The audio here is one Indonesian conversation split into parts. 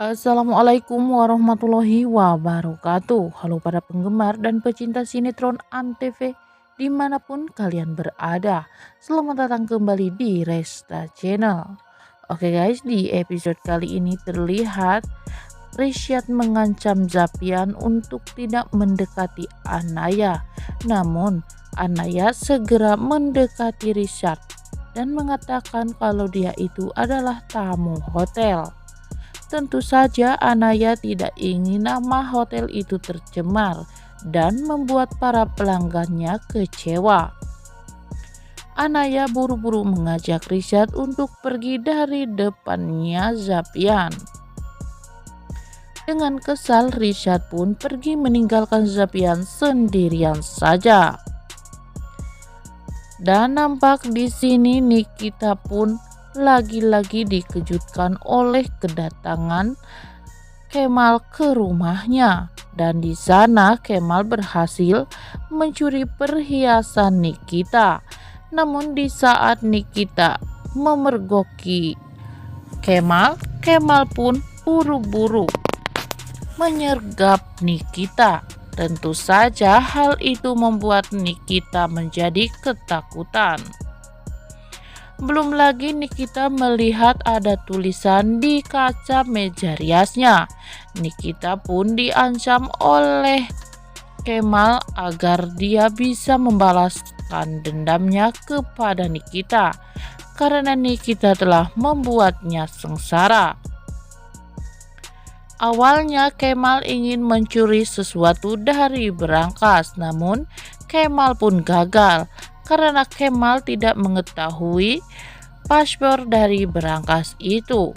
Assalamualaikum warahmatullahi wabarakatuh. Halo para penggemar dan pecinta sinetron Antv dimanapun kalian berada. Selamat datang kembali di Resta Channel. Oke guys, di episode kali ini terlihat Risyad mengancam Zapian untuk tidak mendekati Anaya. Namun Anaya segera mendekati Risyad dan mengatakan kalau dia itu adalah tamu hotel. Tentu saja Anaya tidak ingin nama hotel itu tercemar dan membuat para pelanggannya kecewa. Anaya buru-buru mengajak Risyad untuk pergi dari depannya Zapian. Dengan kesal, Risyad pun pergi meninggalkan Zapian sendirian saja. Dan nampak di sini Nikita pun lagi-lagi dikejutkan oleh kedatangan Kemal ke rumahnya, dan di sana Kemal berhasil mencuri perhiasan Nikita. Namun di saat Nikita memergoki Kemal, Kemal pun buru-buru menyergap Nikita. Tentu saja hal itu membuat Nikita menjadi ketakutan. Belum lagi Nikita melihat ada tulisan di kaca meja riasnya. Nikita pun diancam oleh Kemal agar dia bisa membalaskan dendamnya kepada Nikita karena Nikita telah membuatnya sengsara. Awalnya Kemal ingin mencuri sesuatu dari berangkas, namun Kemal pun gagal karena Kemal tidak mengetahui paspor dari berangkas itu.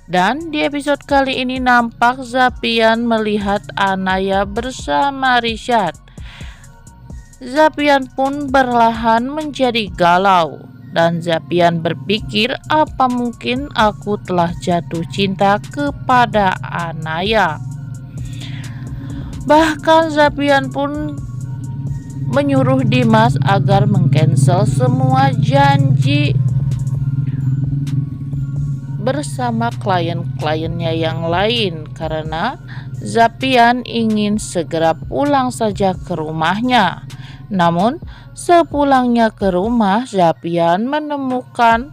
Dan di episode kali ini nampak Zapian melihat Anaya bersama Risyad. Zapian pun perlahan menjadi galau, dan Zapian berpikir apa mungkin aku telah jatuh cinta kepada Anaya. Bahkan Zapian pun menyuruh Dimas agar mengcancel semua janji bersama klien-kliennya yang lain karena Zapian ingin segera pulang saja ke rumahnya. Namun sepulangnya ke rumah, Zapian menemukan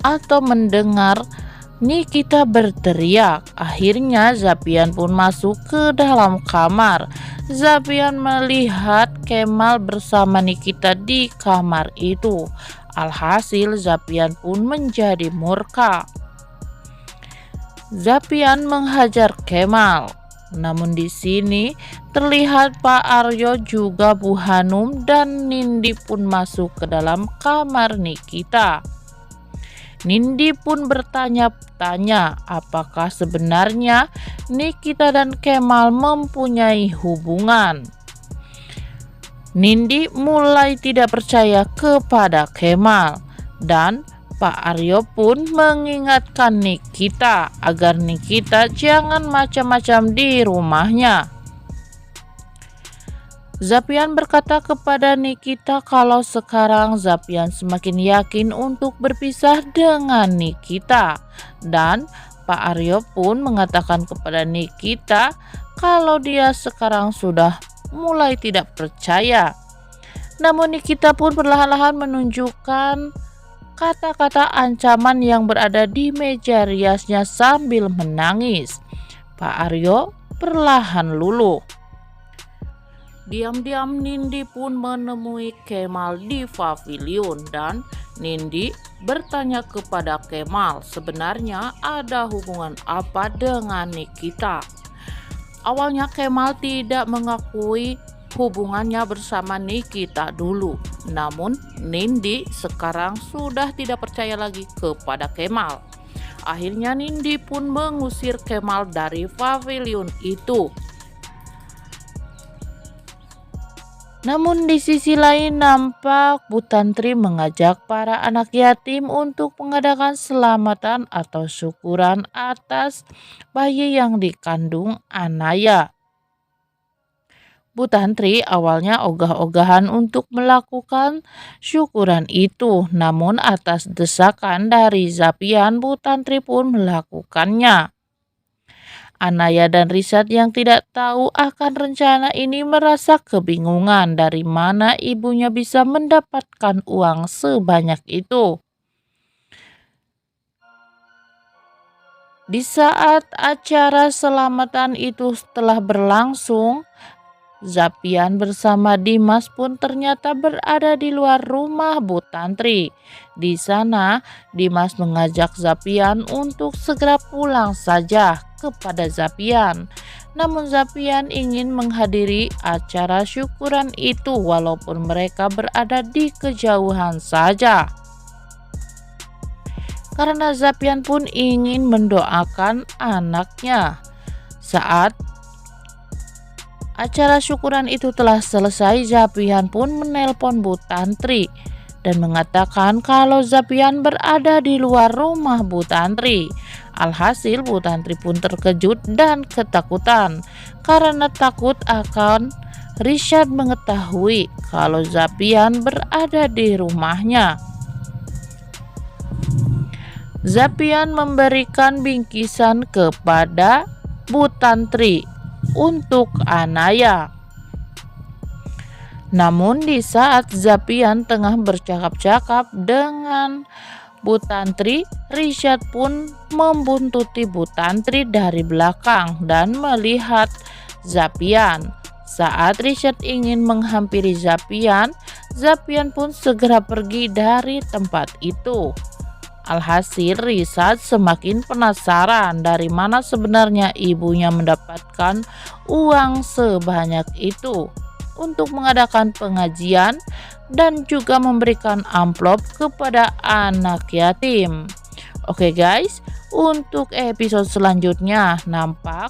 atau mendengar Nikita berteriak. Akhirnya Zapian pun masuk ke dalam kamar. Zapian melihat Kemal bersama Nikita di kamar itu. Alhasil Zapian pun menjadi murka. Zapian menghajar Kemal. Namun di sini terlihat Pak Aryo juga Bu Hanum dan Nindi pun masuk ke dalam kamar Nikita. Nindi pun bertanya-tanya apakah sebenarnya Nikita dan Kemal mempunyai hubungan. Nindi mulai tidak percaya kepada Kemal, dan Pak Aryo pun mengingatkan Nikita agar Nikita jangan macam-macam di rumahnya. Zapian berkata kepada Nikita kalau sekarang Zapian semakin yakin untuk berpisah dengan Nikita, dan Pak Aryo pun mengatakan kepada Nikita kalau dia sekarang sudah mulai tidak percaya. Namun Nikita pun perlahan-lahan menunjukkan kata-kata ancaman yang berada di meja riasnya sambil menangis. Pak Aryo perlahan luluh. Diam-diam Nindi pun menemui Kemal di pavilion, dan Nindi bertanya kepada Kemal sebenarnya ada hubungan apa dengan Nikita. Awalnya Kemal tidak mengakui hubungannya bersama Nikita dulu. Namun Nindi sekarang sudah tidak percaya lagi kepada Kemal. Akhirnya Nindi pun mengusir Kemal dari pavilion itu. Namun di sisi lain nampak Bu Tantri mengajak para anak yatim untuk mengadakan selamatan atau syukuran atas bayi yang dikandung Anaya. Bu Tantri awalnya ogah-ogahan untuk melakukan syukuran itu, namun atas desakan dari Zapian, Bu Tantri pun melakukannya. Anaya dan Risat yang tidak tahu akan rencana ini merasa kebingungan dari mana ibunya bisa mendapatkan uang sebanyak itu. Di saat acara selamatan itu telah berlangsung, Zapian bersama Dimas pun ternyata berada di luar rumah Bu Tantri. Di sana, Dimas mengajak Zapian untuk segera pulang saja kepada Zapian. Namun Zapian ingin menghadiri acara syukuran itu walaupun mereka berada di kejauhan saja. Karena Zapian pun ingin mendoakan anaknya. Saat acara syukuran itu telah selesai, Zapian pun menelpon Bu Tantri dan mengatakan kalau Zapian berada di luar rumah Bu Tantri. Alhasil Bu Tantri pun terkejut dan ketakutan karena takut akan Richard mengetahui kalau Zapian berada di rumahnya. Zapian memberikan bingkisan kepada Bu Tantri untuk Anaya. Namun di saat Zapian tengah bercakap-cakap dengan Bu Tantri, Richard pun membuntuti Bu Tantri dari belakang dan melihat Zapian. Saat Richard ingin menghampiri Zapian, Zapian pun segera pergi dari tempat itu. Alhasil Richard semakin penasaran dari mana sebenarnya ibunya mendapatkan uang sebanyak itu untuk mengadakan pengajian dan juga memberikan amplop kepada anak yatim. Oke guys, untuk episode selanjutnya nampak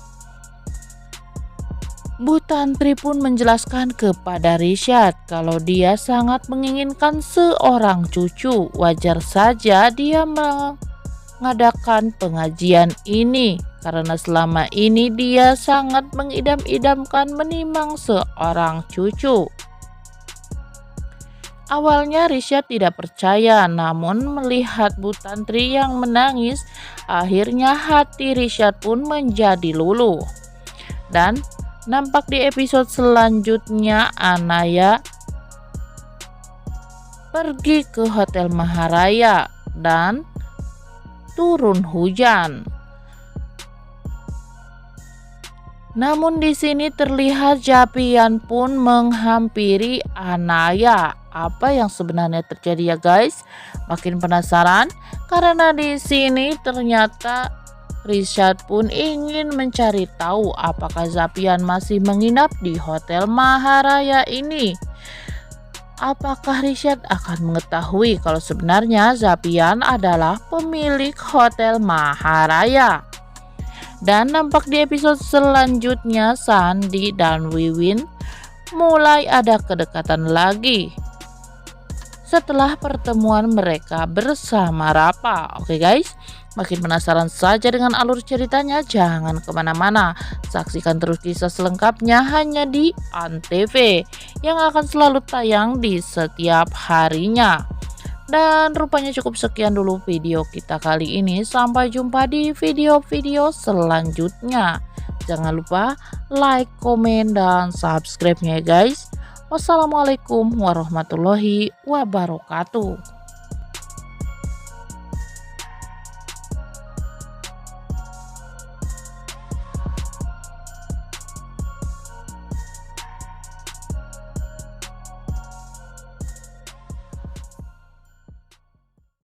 Bu Tantri pun menjelaskan kepada Richard kalau dia sangat menginginkan seorang cucu. Wajar saja dia mengadakan pengajian ini karena selama ini dia sangat mengidam-idamkan menimang seorang cucu. Awalnya Richard tidak percaya, namun melihat Bu Tantri yang menangis, akhirnya hati Richard pun menjadi luluh. Dan nampak di episode selanjutnya Anaya pergi ke Hotel Maharaya dan turun hujan. Namun di sini terlihat Zapian pun menghampiri Anaya. Apa yang sebenarnya terjadi ya guys? Makin penasaran karena di sini ternyata Richard pun ingin mencari tahu apakah Zapian masih menginap di Hotel Maharaya ini. Apakah Richard akan mengetahui kalau sebenarnya Zapian adalah pemilik Hotel Maharaya? Dan nampak di episode selanjutnya Sandi dan Wiwin mulai ada kedekatan lagi setelah pertemuan mereka bersama Rapa. Oke guys, makin penasaran saja dengan alur ceritanya? Jangan kemana-mana, saksikan terus kisah selengkapnya hanya di ANTV yang akan selalu tayang di setiap harinya. Dan rupanya cukup sekian dulu video kita kali ini. Sampai jumpa di video-video selanjutnya. Jangan lupa like, komen, dan subscribe-nya ya guys. Wassalamualaikum warahmatullahi wabarakatuh.